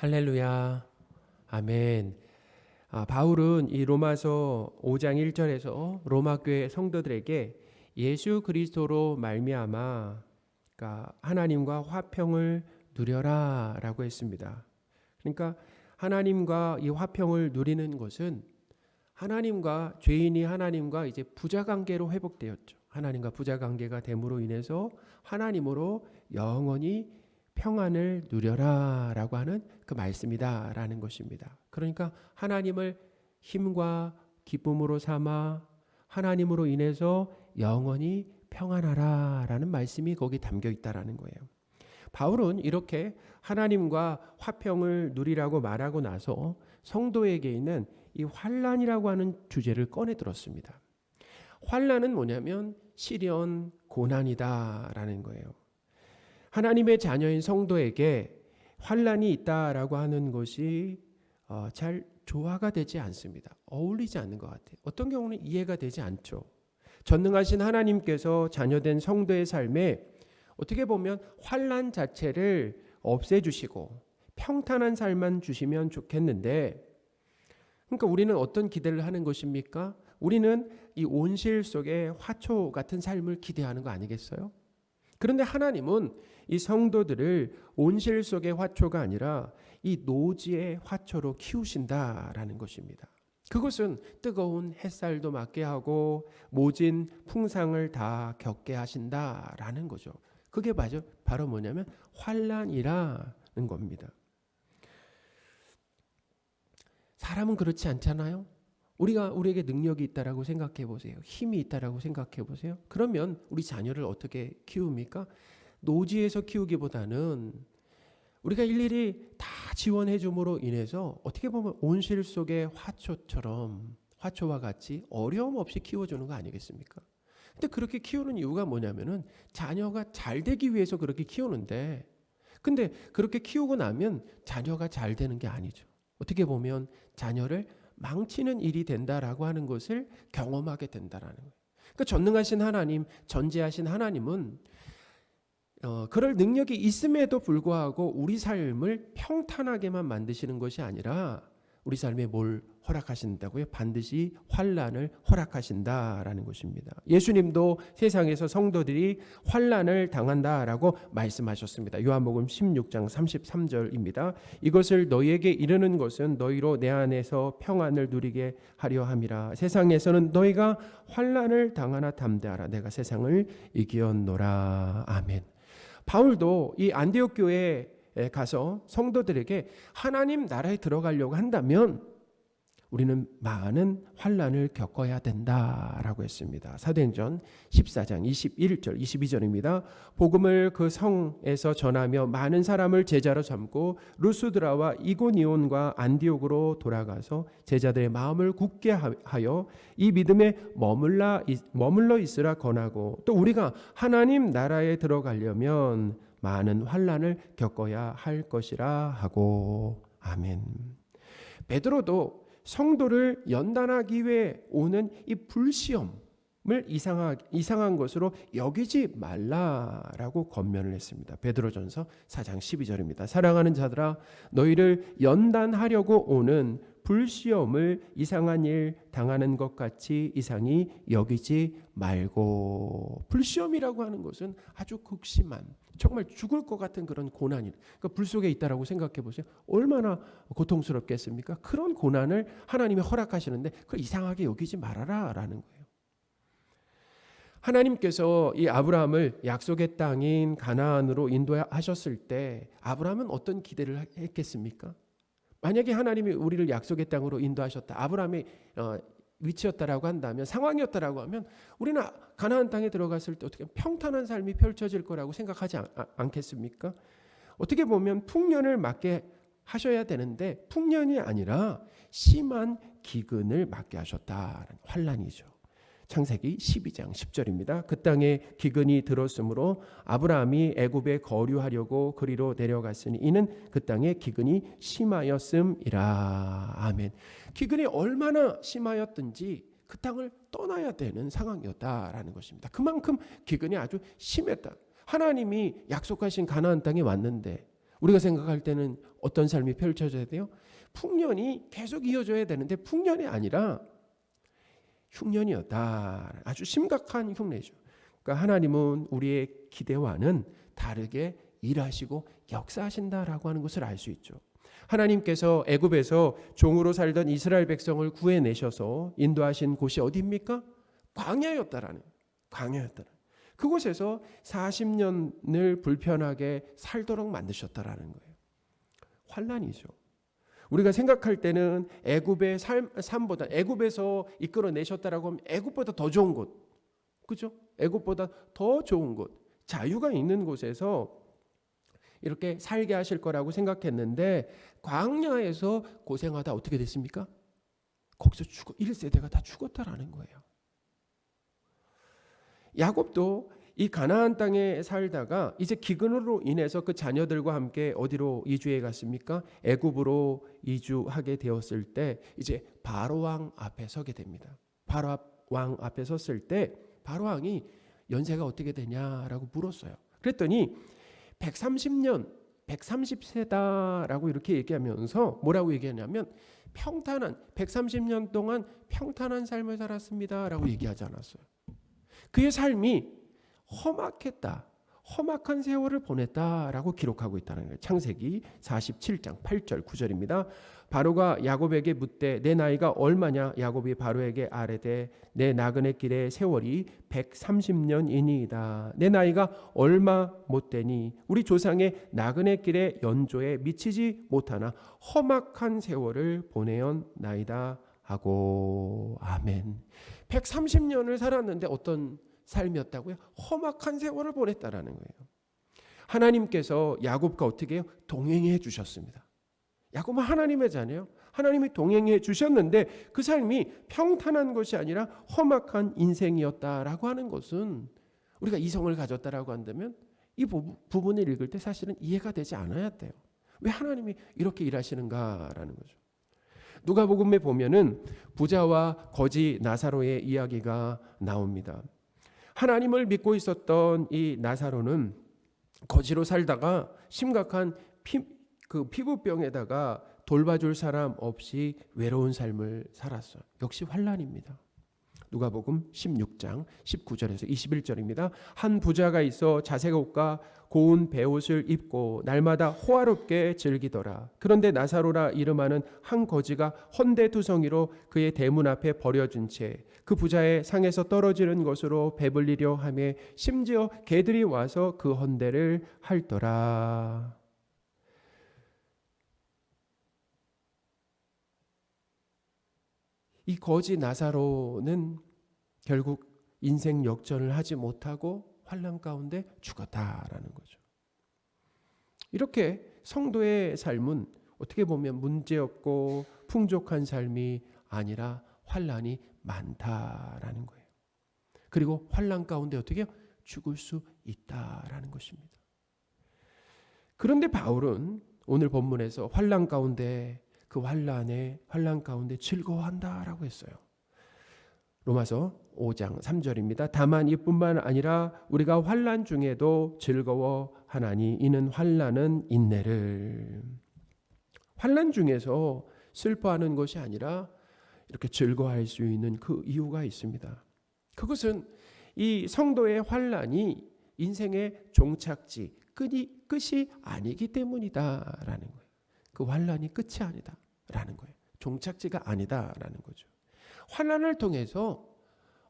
할렐루야. 아멘. 바울은 이 로마서 5장 1절에서 로마 교회 성도들에게 예수 그리스도로 말미암아 그러니까 하나님과 화평을 누려라라고 했습니다. 그러니까 하나님과 이 화평을 누리는 것은 하나님과 죄인이 하나님과 이제 부자 관계로 회복되었죠. 하나님과 부자 관계가 됨으로 인해서 하나님으로 영원히 평안을 누려라라고 하는 그 말씀이다라는 것입니다. 그러니까 하나님을 힘과 기쁨으로 삼아 하나님으로 인해서 영원히 평안하라라는 말씀이 거기 담겨 있다라는 거예요. 바울은 이렇게 하나님과 화평을 누리라고 말하고 나서 성도에게 있는 이 환난이라고 하는 주제를 꺼내 들었습니다. 환난은 뭐냐면 시련, 고난이다라는 거예요. 하나님의 자녀인 성도에게 환난이 있다라고 하는 것이 잘 조화가 되지 않습니다. 어울리지 않는 것 같아요. 어떤 경우는 이해가 되지 않죠. 전능하신 하나님께서 자녀된 성도의 삶에 어떻게 보면 환난 자체를 없애주시고 평탄한 삶만 주시면 좋겠는데, 그러니까 우리는 어떤 기대를 하는 것입니까? 우리는 이 온실 속에 화초 같은 삶을 기대하는 거 아니겠어요? 그런데 하나님은 이 성도들을 온실 속의 화초가 아니라 이 노지의 화초로 키우신다라는 것입니다. 그것은 뜨거운 햇살도 맞게 하고 모진 풍상을 다 겪게 하신다라는 거죠. 그게 바로 뭐냐면 환난이라는 겁니다. 사람은 그렇지 않잖아요. 우리에게 능력이 있다라고 생각해 보세요. 힘이 있다라고 생각해 보세요. 그러면 우리 자녀를 어떻게 키웁니까? 노지에서 키우기보다는 우리가 일일이 다 지원해 줌으로 인해서 어떻게 보면 온실 속의 화초처럼 화초와 같이 어려움 없이 키워주는 거 아니겠습니까? 근데 그렇게 키우는 이유가 뭐냐면은 자녀가 잘 되기 위해서 그렇게 키우는데, 근데 그렇게 키우고 나면 자녀가 잘 되는 게 아니죠. 어떻게 보면 자녀를 망치는 일이 된다라고 하는 것을 경험하게 된다라는 거예요. 그러니까 전능하신 하나님, 전지하신 하나님은 그럴 능력이 있음에도 불구하고 우리 삶을 평탄하게만 만드시는 것이 아니라 우리 삶에 뭘 허락하신다고요? 반드시 환난을 허락하신다라는 것입니다. 예수님도 세상에서 성도들이 환난을 당한다라고 말씀하셨습니다. 요한복음 16장 33절입니다. 이것을 너희에게 이르는 것은 너희로 내 안에서 평안을 누리게 하려 함이라. 세상에서는 너희가 환난을 당하나 담대하라. 내가 세상을 이기었노라. 아멘. 바울도 이 안디옥 교회에 가서 성도들에게 하나님 나라에 들어가려고 한다면 우리는 많은 환난을 겪어야 된다라고 했습니다. 사도행전 14장 21절 22절입니다. 복음을 그 성에서 전하며 많은 사람을 제자로 삼고 루스드라와 이고니온과 안디옥으로 돌아가서 제자들의 마음을 굳게 하여 이 믿음에 머물러 있으라 권하고, 또 우리가 하나님 나라에 들어가려면 많은 환난을 겪어야 할 것이라 하고. 아멘. 베드로도 성도를 연단하기 위해 오는 이 불시험을 이상한 것으로 여기지 말라라고 권면을 했습니다. 베드로전서 4장 12절입니다. 사랑하는 자들아, 너희를 연단하려고 오는 불시험을 이상한 일 당하는 것 같이 이상히 여기지 말고. 불시험이라고 하는 것은 아주 극심한, 정말 죽을 것 같은 그런 고난이, 그러니까 불 속에 있다라고 생각해 보세요. 얼마나 고통스럽겠습니까? 그런 고난을 하나님이 허락하시는데 그걸 이상하게 여기지 말아라라는 거예요. 하나님께서 이 아브라함을 약속의 땅인 가나안으로 인도하셨을 때 아브라함은 어떤 기대를 했겠습니까? 만약에 하나님이 우리를 약속의 땅으로 인도하셨다, 아브라함의 위치였다라고 한다면, 상황이었다라고 하면 우리는 가나안 땅에 들어갔을 때 어떻게 평탄한 삶이 펼쳐질 거라고 생각하지 않겠습니까? 어떻게 보면 풍년을 맞게 하셔야 되는데 풍년이 아니라 심한 기근을 맞게 하셨다는 환난이죠. 창세기 12장 10절입니다. 그 땅에 기근이 들었으므로 아브라함이 애굽에 거류하려고 그리로 내려갔으니 이는 그 땅에 기근이 심하였음이라. 아멘. 기근이 얼마나 심하였든지 그 땅을 떠나야 되는 상황이었다라는 것입니다. 그만큼 기근이 아주 심했다. 하나님이 약속하신 가나안 땅에 왔는데 우리가 생각할 때는 어떤 삶이 펼쳐져야 돼요? 풍년이 계속 이어져야 되는데 풍년이 아니라 흉년이었다. 아주 심각한 흉내죠. 그러니까 하나님은 우리의 기대와는 다르게 일하시고 역사하신다라고 하는 것을 알 수 있죠. 하나님께서 애굽에서 종으로 살던 이스라엘 백성을 구해내셔서 인도하신 곳이 어디입니까? 광야였다라는. 그곳에서 40년을 불편하게 살도록 만드셨다라는 거예요. 환난이죠. 우리가 생각할 때는 애굽의 삶보다, 애굽에서 이끌어내셨다라고 하면 애굽보다 더 좋은 곳, 그죠? 애굽보다 더 좋은 곳, 자유가 있는 곳에서 이렇게 살게 하실 거라고 생각했는데 광야에서 고생하다 어떻게 됐습니까? 거기서 1세대가 다 죽었다라는 거예요. 야곱도 이 가나안 땅에 살다가 이제 기근으로 인해서 그 자녀들과 함께 어디로 이주해 갔습니까? 애굽으로 이주하게 되었을 때 이제 바로 왕 앞에 서게 됩니다. 바로 왕 앞에 섰을 때 바로 왕이 연세가 어떻게 되냐라고 물었어요. 그랬더니 130년, 130세다라고 이렇게 얘기하면서 뭐라고 얘기하냐면 평탄한 130년 동안 평탄한 삶을 살았습니다라고 얘기하지 않았어요. 그의 삶이 험악했다. 험악한 세월을 보냈다라고 기록하고 있다는 거예요. 창세기 47장 8절 9절입니다. 바로가 야곱에게 묻되 내 나이가 얼마냐? 야곱이 바로에게 아뢰되 내 나그네 길의 세월이 130년이니이다. 내 나이가 얼마 못되니 우리 조상의 나그네 길의 연조에 미치지 못하나 험악한 세월을 보내었나이다 하고. 아멘. 130년을 살았는데 어떤 삶이었다고요? 험악한 세월을 보냈다라는 거예요. 하나님께서 야곱과 어떻게 해요? 동행해 주셨습니다. 야곱은 하나님의 자녀예요. 하나님이 동행해 주셨는데 그 삶이 평탄한 것이 아니라 험악한 인생이었다라고 하는 것은 우리가 이성을 가졌다라고 한다면 이 부분을 읽을 때 사실은 이해가 되지 않아야 돼요. 왜 하나님이 이렇게 일하시는가라는 거죠. 누가복음에 보면은 부자와 거지 나사로의 이야기가 나옵니다. 하나님을 믿고 있었던 이 나사로는 거지로 살다가 심각한 피부병에다가 돌봐줄 사람 없이 외로운 삶을 살았어요. 역시 환난입니다. 누가복음 16장 19절에서 21절입니다. 한 부자가 있어 자색 옷과 고운 베옷을 입고 날마다 호화롭게 즐기더라. 그런데 나사로라 이름하는 한 거지가 헌데투성이로 그의 대문 앞에 버려진 채 그 부자의 상에서 떨어지는 것으로 배불리려 하며 심지어 개들이 와서 그 헌데를 핥더라. 이 거지 나사로는 결국 인생 역전을 하지 못하고 환난 가운데 죽었다라는 거죠. 이렇게 성도의 삶은 어떻게 보면 문제없고 풍족한 삶이 아니라 환난이 많다라는 거예요. 그리고 환난 가운데 어떻게 해요? 죽을 수 있다라는 것입니다. 그런데 바울은 오늘 본문에서 환난 가운데 그 환난 가운데 즐거워한다라고 했어요. 로마서 5장 3절입니다. 다만 이뿐만 아니라 우리가 환난 중에도 즐거워하나니 이는 환난은 인내를. 환난 중에서 슬퍼하는 것이 아니라 이렇게 즐거워할 수 있는 그 이유가 있습니다. 그것은 이 성도의 환난이 인생의 종착지, 끝이 아니기 때문이다라는 거예요. 그 환난이 끝이 아니다라는 거예요. 종착지가 아니다라는 거죠. 환난을 통해서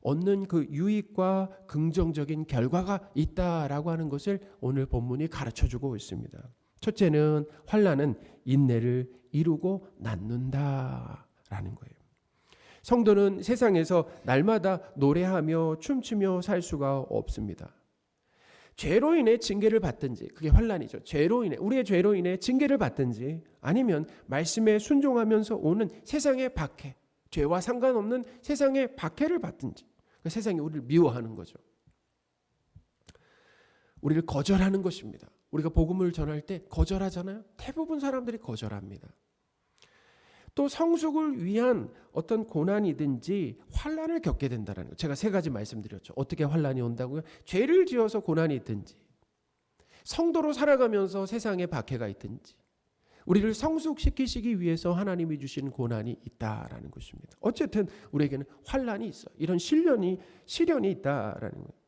얻는 그 유익과 긍정적인 결과가 있다라고 하는 것을 오늘 본문이 가르쳐주고 있습니다. 첫째는 환난은 인내를 이루고 낳는다라는 거예요. 성도는 세상에서 날마다 노래하며 춤추며 살 수가 없습니다. 죄로 인해 징계를 받든지, 그게 환난이죠. 우리의 죄로 인해 징계를 받든지, 아니면 말씀에 순종하면서 오는 세상의 박해, 죄와 상관없는 세상의 박해를 받든지, 그 세상이 우리를 미워하는 거죠. 우리를 거절하는 것입니다. 우리가 복음을 전할 때 거절하잖아요. 대부분 사람들이 거절합니다. 또 성숙을 위한 어떤 고난이든지 환난을 겪게 된다는 거예요. 제가 세 가지 말씀드렸죠. 어떻게 환난이 온다고요? 죄를 지어서 고난이 있든지, 성도로 살아가면서 세상에 박해가 있든지 우리를 성숙시키시기 위해서 하나님이 주신 고난이 있다라는 것입니다. 어쨌든 우리에게는 환난이 있어. 이런 시련이 있다라는 거예요.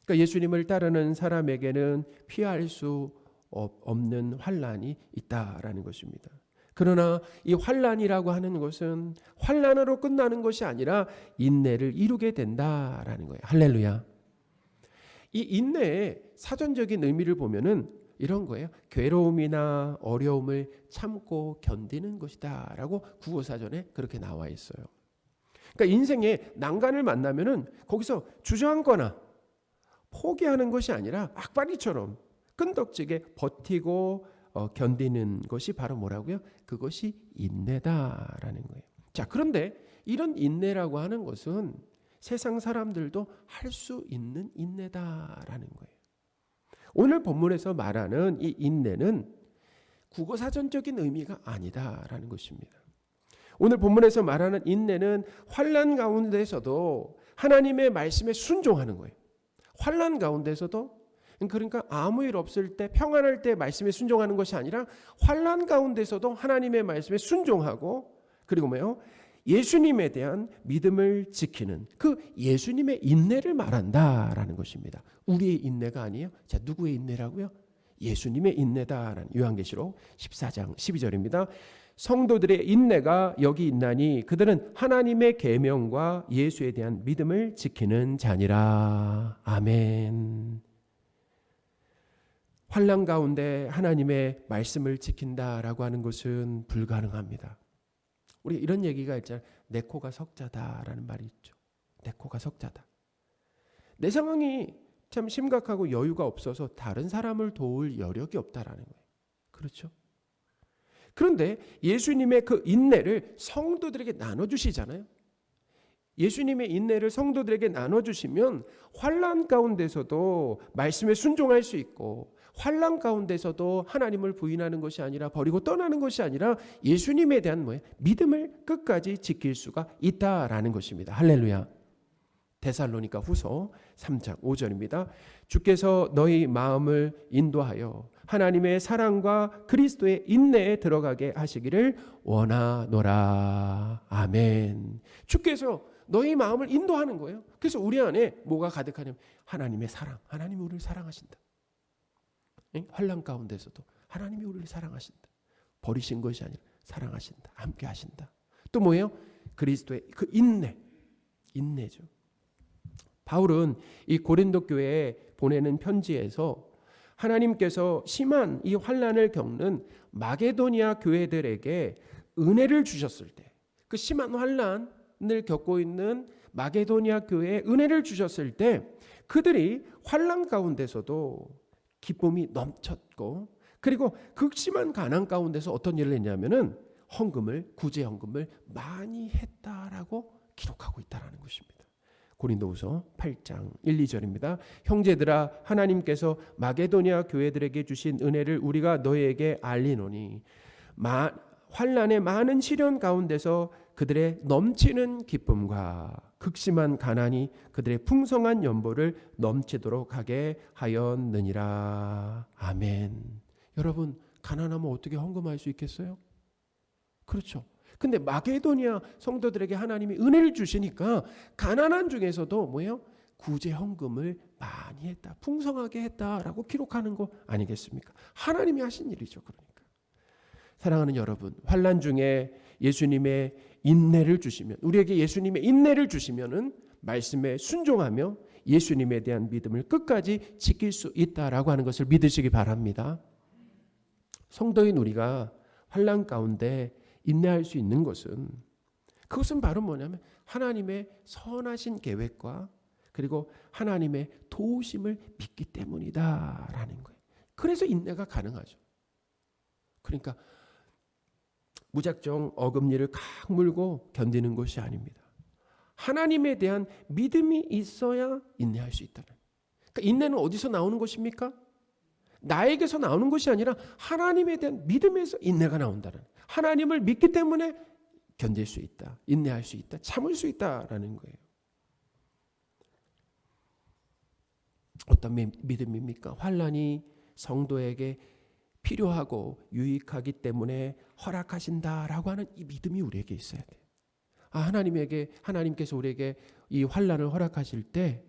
그러니까 예수님을 따르는 사람에게는 피할 수 없는 환난이 있다라는 것입니다. 그러나 이 환난이라고 하는 것은 환난으로 끝나는 것이 아니라 인내를 이루게 된다라는 거예요. 할렐루야. 이 인내의 사전적인 의미를 보면은 이런 거예요. 괴로움이나 어려움을 참고 견디는 것이다 라고 국어사전에 그렇게 나와 있어요. 그러니까 인생에 난간을 만나면은 거기서 주저앉거나 포기하는 것이 아니라 악바리처럼 끈덕지게 버티고 견디는 것이 바로 뭐라고요? 그것이 인내다라는 거예요. 자, 그런데 이런 인내라고 하는 것은 세상 사람들도 할 수 있는 인내다라는 거예요. 오늘 본문에서 말하는 이 인내는 국어사전적인 의미가 아니다라는 것입니다. 오늘 본문에서 말하는 인내는 환난 가운데서도 하나님의 말씀에 순종하는 거예요. 환난 가운데서도, 그러니까 아무 일 없을 때 평안할 때 말씀에 순종하는 것이 아니라 환난 가운데서도 하나님의 말씀에 순종하고, 그리고 뭐요? 예수님에 대한 믿음을 지키는 그 예수님의 인내를 말한다라는 것입니다. 우리의 인내가 아니에요. 자, 누구의 인내라고요? 예수님의 인내다라는 요한계시록 14장 12절입니다. 성도들의 인내가 여기 있나니 그들은 하나님의 계명과 예수에 대한 믿음을 지키는 자니라. 아멘. 환난 가운데 하나님의 말씀을 지킨다라고 하는 것은 불가능합니다. 우리 이런 얘기가 있잖아요. 내 코가 석자다라는 말이 있죠. 내 코가 석자다. 내 상황이 참 심각하고 여유가 없어서 다른 사람을 도울 여력이 없다라는 거예요. 그렇죠? 그런데 예수님의 그 인내를 성도들에게 나눠주시잖아요. 예수님의 인내를 성도들에게 나눠주시면 환난 가운데서도 말씀에 순종할 수 있고, 환난 가운데서도 하나님을 부인하는 것이 아니라 버리고 떠나는 것이 아니라 예수님에 대한 뭐예요? 믿음을 끝까지 지킬 수가 있다라는 것입니다. 할렐루야. 데살로니가 후서 3장 5절입니다. 주께서 너희 마음을 인도하여 하나님의 사랑과 그리스도의 인내에 들어가게 하시기를 원하노라. 아멘. 주께서 너희 마음을 인도하는 거예요. 그래서 우리 안에 뭐가 가득하냐면 하나님의 사랑. 하나님이 우리를 사랑하신다. 환난 가운데서도 하나님이 우리를 사랑하신다. 버리신 것이 아니라 사랑하신다. 함께 하신다. 또 뭐예요? 그리스도의 그 인내죠. 바울은 이 고린도 교회에 보내는 편지에서 하나님께서 심한 이 환난을 겪는 마게도니아 교회들에게 은혜를 주셨을 때, 그 심한 환난을 겪고 있는 마게도니아 교회에 은혜를 주셨을 때 그들이 환난 가운데서도 기쁨이 넘쳤고, 그리고 극심한 가난 가운데서 어떤 일을 했냐면은 구제 헌금을 많이 했다라고 기록하고 있다라는 것입니다. 고린도후서 8장 1, 2절입니다. 형제들아, 하나님께서 마게도니아 교회들에게 주신 은혜를 우리가 너희에게 알리노니 환난의 많은 시련 가운데서 그들의 넘치는 기쁨과 극심한 가난이 그들의 풍성한 연보를 넘치도록 하게 하였느니라. 아멘. 여러분, 가난하면 어떻게 헌금할 수 있겠어요? 그렇죠. 근데 마게도니아 성도들에게 하나님이 은혜를 주시니까 가난한 중에서도 뭐예요? 구제 헌금을 많이 했다, 풍성하게 했다라고 기록하는 거 아니겠습니까? 하나님이 하신 일이죠. 그러니까 사랑하는 여러분, 환난 중에 예수님의 인내를 주시면, 우리에게 예수님의 인내를 주시면은 말씀에 순종하며 예수님에 대한 믿음을 끝까지 지킬 수 있다라고 하는 것을 믿으시기 바랍니다. 성도인 우리가 환난 가운데 인내할 수 있는 것은, 그것은 바로 뭐냐면 하나님의 선하신 계획과 그리고 하나님의 도우심을 믿기 때문이다라는 거예요. 그래서 인내가 가능하죠. 그러니까 무작정 어금니를 칵 물고 견디는 것이 아닙니다. 하나님에 대한 믿음이 있어야 인내할 수 있다는. 그러니까 인내는 어디서 나오는 것입니까? 나에게서 나오는 것이 아니라 하나님에 대한 믿음에서 인내가 나온다는. 하나님을 믿기 때문에 견딜 수 있다, 인내할 수 있다, 참을 수 있다라는 거예요. 어떤 믿음입니까? 환난이 성도에게 필요하고 유익하기 때문에 허락하신다라고 하는 이 믿음이 우리에게 있어야 돼요. 하나님께서 우리에게 이 환난을 허락하실 때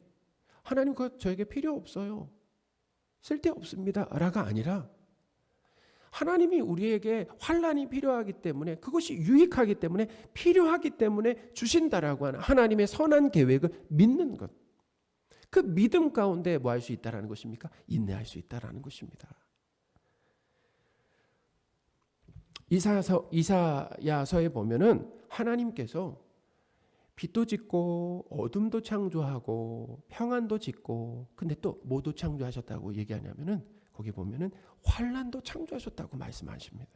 하나님 그거 저에게 필요 없어요, 쓸데없습니다 라가 아니라 하나님이 우리에게 환난이 필요하기 때문에, 그것이 유익하기 때문에, 필요하기 때문에 주신다라고 하는 하나님의 선한 계획을 믿는 것. 그 믿음 가운데 뭐 할 수 있다라는 것입니까? 인내할 수 있다라는 것입니다. 이사야서에 보면은 하나님께서 빛도 짓고 어둠도 창조하고 평안도 짓고, 근데 또 뭐도 창조하셨다고 얘기하냐면은 거기 보면은 환난도 창조하셨다고 말씀하십니다.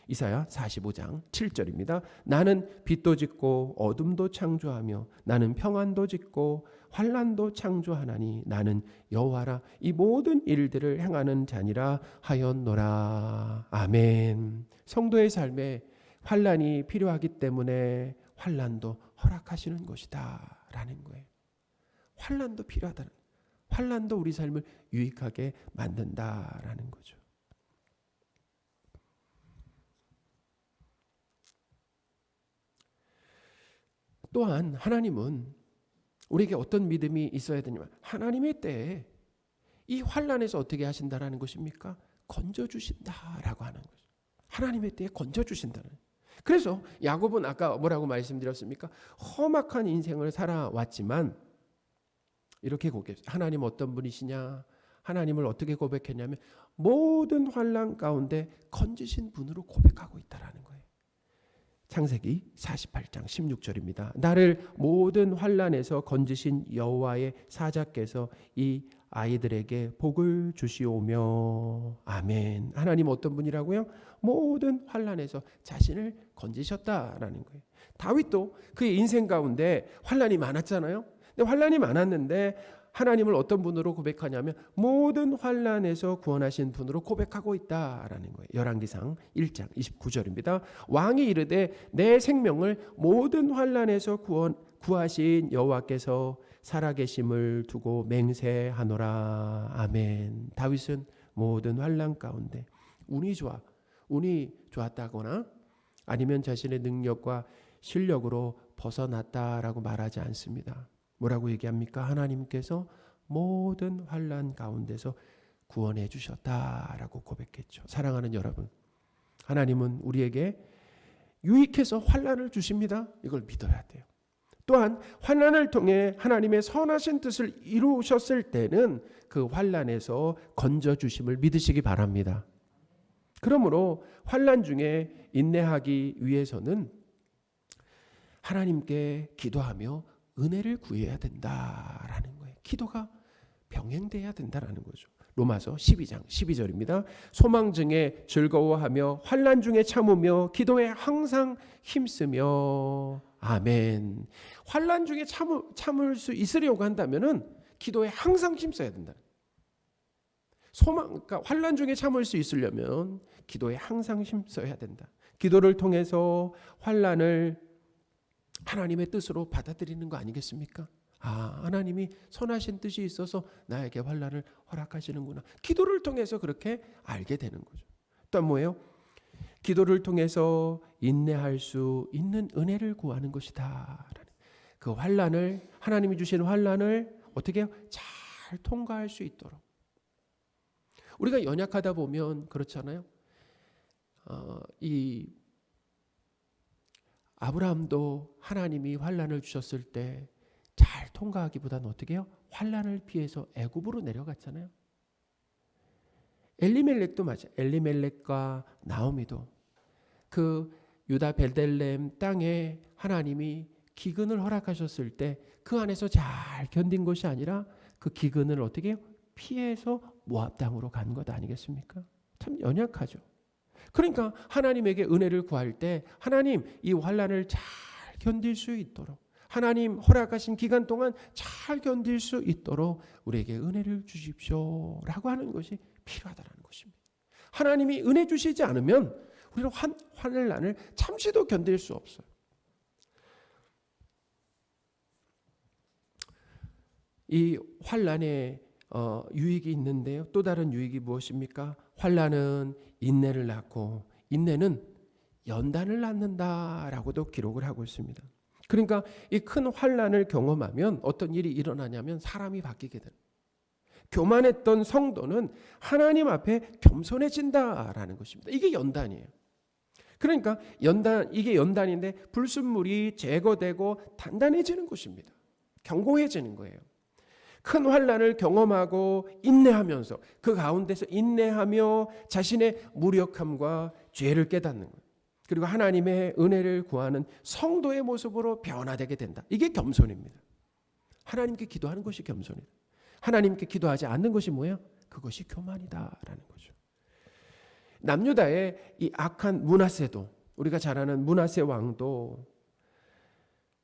이사야 45장 7절입니다. 나는 빛도 짓고 어둠도 창조하며 나는 평안도 짓고 환난도 창조하나니 나는 여호와라. 이 모든 일들을 행하는 자니라 하였노라. 아멘. 성도의 삶에 환난이 필요하기 때문에 환난도 허락하시는 것이다 라는 거예요. 환난도 필요하다는, 환난도 우리 삶을 유익하게 만든다라는 거죠. 또한 하나님은 우리에게 어떤 믿음이 있어야 되냐면, 하나님의 때에 이 환난에서 어떻게 하신다라는 것입니까? 건져주신다라고 하는 거죠. 하나님의 때에 건져주신다는. 그래서 야곱은 아까 뭐라고 말씀드렸습니까? 험악한 인생을 살아왔지만 이렇게 고백했어요. 하나님 어떤 분이시냐? 하나님을 어떻게 고백했냐면 모든 환난 가운데 건지신 분으로 고백하고 있다라는 거예요. 창세기 48장 16절입니다. 나를 모든 환난에서 건지신 여호와의 사자께서 이 아이들에게 복을 주시오며. 아멘. 하나님 어떤 분이라고요? 모든 환난에서 자신을 건지셨다라는 거예요. 다윗도 그의 인생 가운데 환난이 많았잖아요. 근데 환난이 많았는데 하나님을 어떤 분으로 고백하냐면 모든 환난에서 구원하신 분으로 고백하고 있다라는 거예요. 열왕기상 1장 29절입니다. 왕이 이르되 내 생명을 모든 환난에서 구하신 여호와께서 살아계심을 두고 맹세하노라. 아멘. 다윗은 모든 환난 가운데 운이 좋았다거나 아니면 자신의 능력과 실력으로 벗어났다라고 말하지 않습니다. 뭐라고 얘기합니까? 하나님께서 모든 환난 가운데서 구원해 주셨다라고 고백했죠. 사랑하는 여러분, 하나님은 우리에게 유익해서 환난을 주십니다. 이걸 믿어야 돼요. 또한 환난을 통해 하나님의 선하신 뜻을 이루셨을 때는 그 환난에서 건져 주심을 믿으시기 바랍니다. 그러므로 환난 중에 인내하기 위해서는 하나님께 기도하며 은혜를 구해야 된다라는 거예요. 기도가 병행돼야 된다라는 거죠. 로마서 12장 12절입니다. 소망 중에 즐거워하며 환난 중에 참으며 기도에 항상 힘쓰며. 아멘. 환난 중에 참을 수 있으려고 한다면은 기도에 항상 힘써야 된다. 그러니까 환난 중에 참을 수 있으려면 기도에 항상 힘써야 된다. 기도를 통해서 환난을 하나님의 뜻으로 받아들이는 거 아니겠습니까? 하나님이 선하신 뜻이 있어서 나에게 환난을 허락하시는구나. 기도를 통해서 그렇게 알게 되는 거죠. 또 뭐예요? 기도를 통해서 인내할 수 있는 은혜를 구하는 것이다. 그 환난을, 하나님이 주신 환난을 어떻게 해요? 잘 통과할 수 있도록. 우리가 연약하다 보면 그렇잖아요. 이 아브라함도 하나님이 환난을 주셨을 때 잘 통과하기보다는 어떻게 해요? 환난을 피해서 애굽으로 내려갔잖아요. 엘리멜렉도 마찬가지. 엘리멜렉과 나오미도 그 유다 베들레헴 땅에 하나님이 기근을 허락하셨을 때 그 안에서 잘 견딘 것이 아니라 그 기근을 어떻게 해요? 피해서 모압 땅으로 간 것 아니겠습니까? 참 연약하죠. 그러니까 하나님에게 은혜를 구할 때 하나님 이 환난을 잘 견딜 수 있도록, 하나님 허락하신 기간 동안 잘 견딜 수 있도록 우리에게 은혜를 주십시오 라고 하는 것이 필요하다는 것입니다. 하나님이 은혜 주시지 않으면 우리는 환난을 잠시도 견딜 수 없어요. 이 환난의 유익이 있는데요. 또 다른 유익이 무엇입니까? 환난은 인내를 낳고 인내는 연단을 낳는다라고도 기록을 하고 있습니다. 그러니까 이 큰 환난을 경험하면 어떤 일이 일어나냐면 사람이 바뀌게 됩니다. 교만했던 성도는 하나님 앞에 겸손해진다라는 것입니다. 이게 연단이에요. 그러니까 이게 연단인데 불순물이 제거되고 단단해지는 것입니다. 견고해지는 거예요. 큰 환난을 경험하고 인내하면서 그 가운데서 인내하며 자신의 무력함과 죄를 깨닫는 거예요. 그리고 하나님의 은혜를 구하는 성도의 모습으로 변화되게 된다. 이게 겸손입니다. 하나님께 기도하는 것이 겸손이다. 하나님께 기도하지 않는 것이 뭐예요? 그것이 교만이다라는 거죠. 남유다의 이 악한 므낫세도, 우리가 잘 아는 므낫세 왕도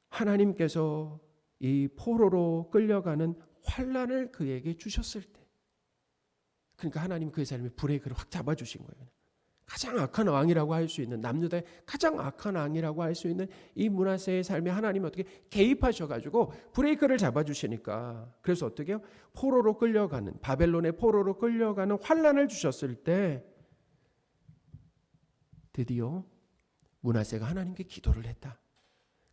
하나님께서 이 포로로 끌려가는 환난을 그에게 주셨을 때, 그러니까 하나님 그의 삶에 브레이크를 확 잡아주신 거예요. 가장 악한 왕이라고 할 수 있는, 남유다의 가장 악한 왕이라고 할 수 있는 이 므낫세의 삶에 하나님이 어떻게 개입하셔가지고 브레이크를 잡아주시니까, 그래서 어떻게 해요? 포로로 끌려가는, 바벨론의 포로로 끌려가는 환난을 주셨을 때 드디어 므낫세가 하나님께 기도를 했다.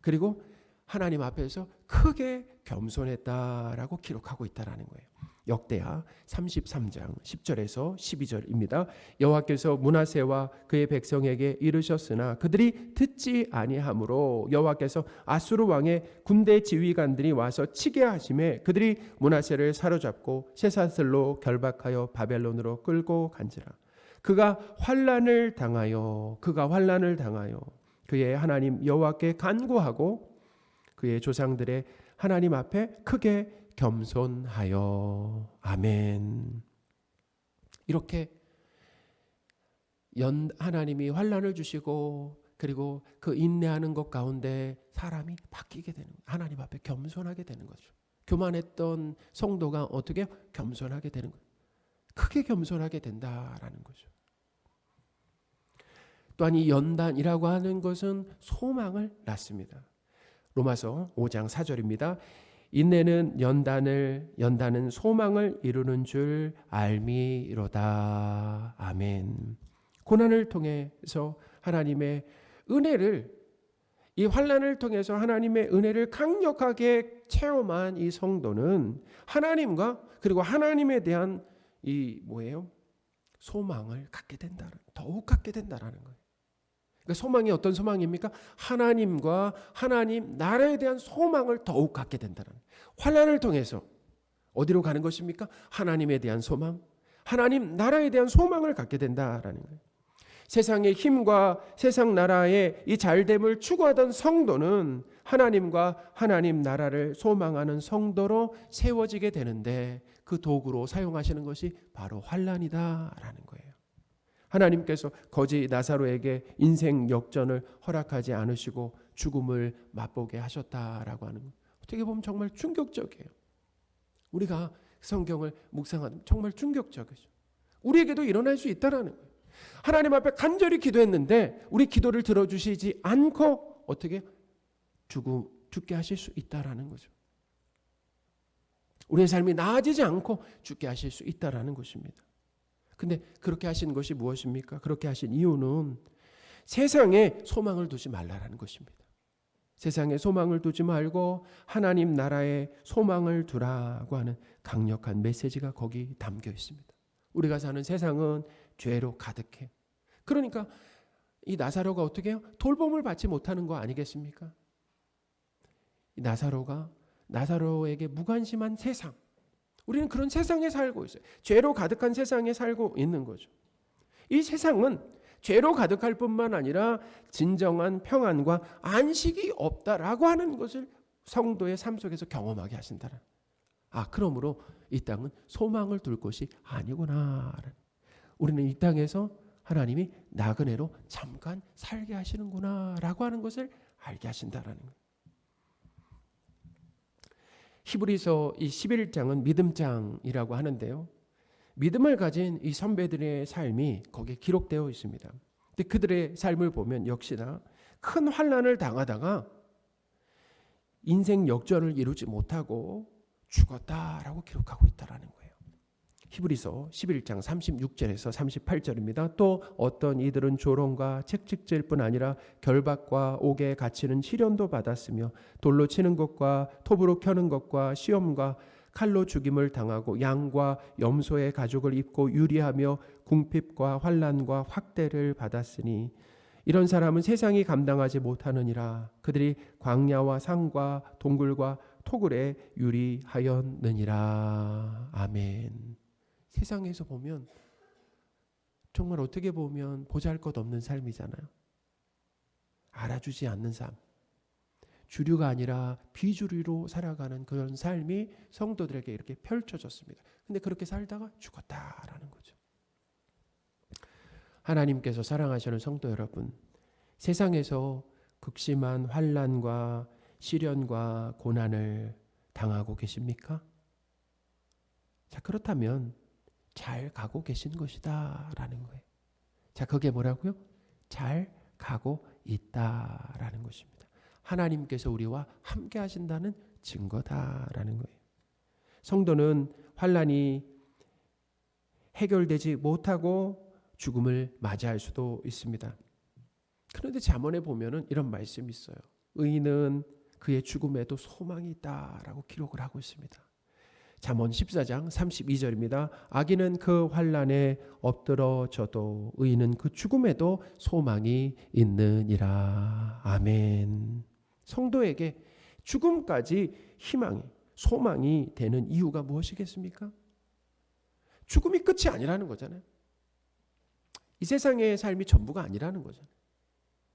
그리고 하나님 앞에서 크게 겸손했다라고 기록하고 있다라는 거예요. 역대하 33장 10절에서 12절입니다. 여호와께서 므낫세와 그의 백성에게 이르셨으나 그들이 듣지 아니하므로 여호와께서 아수르 왕의 군대 지휘관들이 와서 치게 하심에 그들이 므낫세를 사로잡고 쇠사슬로 결박하여 바벨론으로 끌고 간지라. 그가 환난을 당하여 그의 하나님 여호와께 간구하고 그의 조상들의 하나님 앞에 크게 겸손하여. 아멘. 이렇게 하나님이 환난을 주시고 그리고 그 인내하는 것 가운데 사람이 바뀌게 되는 거예요. 하나님 앞에 겸손하게 되는 거죠. 교만했던 성도가 어떻게 겸손하게 되는 거예요. 크게 겸손하게 된다라는 거죠. 또한 이 연단이라고 하는 것은 소망을 낳습니다. 로마서 5장 4절입니다. 인내는 연단은 소망을 이루는 줄 알미로다. 아멘. 고난을 통해서 하나님의 은혜를, 이 환난을 통해서 하나님의 은혜를 강력하게 체험한 이 성도는 하나님과 그리고 하나님에 대한 이 소망을 갖게 된다. 더욱 갖게 된다라는 거예요. 그러니까 소망이 어떤 소망입니까? 하나님과 하나님 나라에 대한 소망을 더욱 갖게 된다는 거예요. 환난을 통해서 어디로 가는 것입니까? 하나님에 대한 소망, 하나님 나라에 대한 소망을 갖게 된다라는 거예요. 세상의 힘과 세상 나라의 이 잘됨을 추구하던 성도는 하나님과 하나님 나라를 소망하는 성도로 세워지게 되는데 그 도구로 사용하시는 것이 바로 환난이다라는 거예요. 하나님께서 거지 나사로에게 인생 역전을 허락하지 않으시고 죽음을 맛보게 하셨다라고 하는 것, 어떻게 보면 정말 충격적이에요. 우리가 성경을 묵상하면 정말 충격적이죠. 우리에게도 일어날 수 있다라는 거예요. 하나님 앞에 간절히 기도했는데 우리 기도를 들어주시지 않고 어떻게 죽게 하실 수 있다라는 거죠. 우리의 삶이 나아지지 않고 죽게 하실 수 있다라는 것입니다. 근데 그렇게 하신 것이 무엇입니까? 그렇게 하신 이유는 세상에 소망을 두지 말라라는 것입니다. 세상에 소망을 두지 말고 하나님 나라에 소망을 두라고 하는 강력한 메시지가 거기 담겨 있습니다. 우리가 사는 세상은 죄로 가득해. 그러니까 이 나사로가 어떻게 해요? 돌봄을 받지 못하는 거 아니겠습니까? 이 나사로에게 무관심한 세상, 우리는 그런 세상에 살고 있어요. 죄로 가득한 세상에 살고 있는 거죠. 이 세상은 죄로 가득할 뿐만 아니라 진정한 평안과 안식이 없다라고 하는 것을 성도의 삶 속에서 경험하게 하신다는. 그러므로 이 땅은 소망을 둘 곳이 아니구나. 우리는 이 땅에서 하나님이 나그네로 잠깐 살게 하시는구나 라고 하는 것을 알게 하신다라는 거예요. 히브리서 이 11장은 믿음장이라고 하는데요. 믿음을 가진 이 선배들의 삶이 거기에 기록되어 있습니다. 근데 그들의 삶을 보면 역시나 큰 환난을 당하다가 인생 역전을 이루지 못하고 죽었다라고 기록하고 있다라는 거예요. 히브리서 11장 36절에서 38절입니다. 또 어떤 이들은 조롱과 책찍질 뿐 아니라 결박과 옥에 갇히는 시련도 받았으며 돌로 치는 것과 톱으로 켜는 것과 시험과 칼로 죽임을 당하고 양과 염소의 가죽을 입고 유리하며 궁핍과 환난과 확대를 받았으니 이런 사람은 세상이 감당하지 못하느니라. 그들이 광야와 산과 동굴과 토굴에 유리하였느니라. 아멘. 세상에서 보면 정말 어떻게 보면 보잘것없는 삶이잖아요. 알아주지 않는 삶. 주류가 아니라 비주류로 살아가는 그런 삶이 성도들에게 이렇게 펼쳐졌습니다. 근데 그렇게 살다가 죽었다라는 거죠. 하나님께서 사랑하시는 성도 여러분, 세상에서 극심한 환난과 시련과 고난을 당하고 계십니까? 자, 그렇다면 잘 가고 계신 것이다라는 거예요. 자, 그게 뭐라고요? 잘 가고 있다라는 것입니다. 하나님께서 우리와 함께 하신다는 증거다라는 거예요. 성도는 환난이 해결되지 못하고 죽음을 맞이할 수도 있습니다. 그런데 잠언에 보면은 이런 말씀이 있어요. 의인은 그의 죽음에도 소망이 있다라고 기록을 하고 있습니다. 잠언 14장 32절입니다. 악인은 그 환난에 엎드러져도 의인은 그 죽음에도 소망이 있느니라. 아멘. 성도에게 죽음까지 희망이, 소망이 되는 이유가 무엇이겠습니까? 죽음이 끝이 아니라는 거잖아요. 이 세상의 삶이 전부가 아니라는 거잖아요.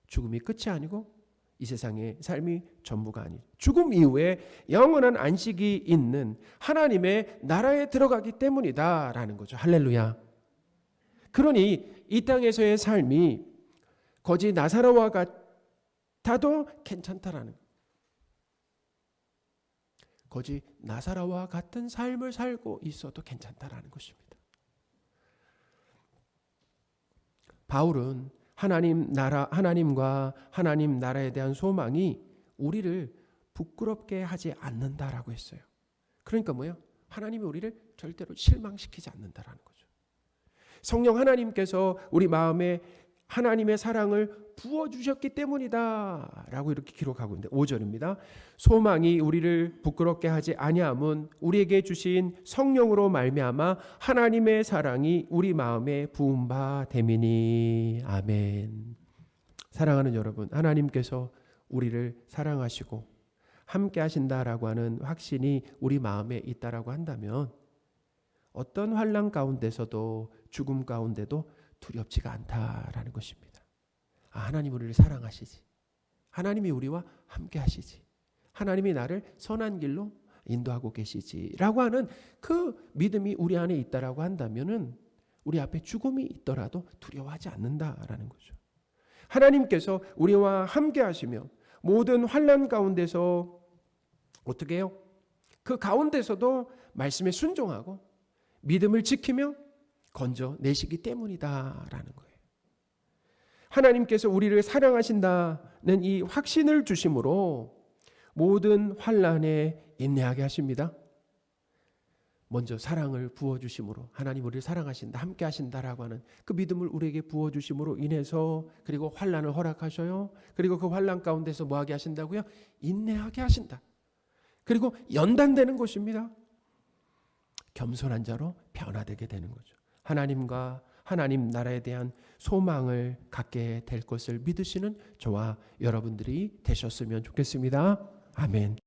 죽음이 끝이 아니고 이 세상의 삶이 전부가 아니죠. 죽음 이후에 영원한 안식이 있는 하나님의 나라에 들어가기 때문이다라는 거죠. 할렐루야. 그러니 이 땅에서의 삶이 거지 나사로와 같아도 괜찮다라는 거예요. 거지 나사로와 같은 삶을 살고 있어도 괜찮다라는 것입니다. 바울은 하나님과 하나님 나라에 대한 소망이 우리를 부끄럽게 하지 않는다라고 했어요. 그러니까 뭐예요? 하나님이 우리를 절대로 실망시키지 않는다라는 거죠. 성령 하나님께서 우리 마음에 하나님의 사랑을 부어주셨기 때문이다 라고 이렇게 기록하고 있는데 5절입니다. 소망이 우리를 부끄럽게 하지 아니함은 우리에게 주신 성령으로 말미암아 하나님의 사랑이 우리 마음에 부은 바 됨이니. 아멘. 사랑하는 여러분, 하나님께서 우리를 사랑하시고 함께 하신다라고 하는 확신이 우리 마음에 있다라고 한다면 어떤 환난 가운데서도 죽음 가운데도 두렵지가 않다라는 것입니다. 하나님 우리를 사랑하시지. 하나님이 우리와 함께 하시지. 하나님이 나를 선한 길로 인도하고 계시지. 라고 하는 그 믿음이 우리 안에 있다라고 한다면은 우리 앞에 죽음이 있더라도 두려워하지 않는다라는 거죠. 하나님께서 우리와 함께 하시며 모든 환난 가운데서 어떻게 해요? 그 가운데서도 말씀에 순종하고 믿음을 지키며 건져내시기 때문이다라는 거예요. 하나님께서 우리를 사랑하신다는 이 확신을 주심으로 모든 환난에 인내하게 하십니다. 먼저 사랑을 부어주심으로 하나님 우리를 사랑하신다, 함께 하신다라고 하는 그 믿음을 우리에게 부어주심으로 인해서 그리고 환난을 허락하셔요. 그리고 그 환난 가운데서 뭐하게 하신다고요? 인내하게 하신다. 그리고 연단되는 것입니다. 겸손한 자로 변화되게 되는 거죠. 하나님과 하나님 나라에 대한 소망을 갖게 될 것을 믿으시는 저와 여러분들이 되셨으면 좋겠습니다. 아멘.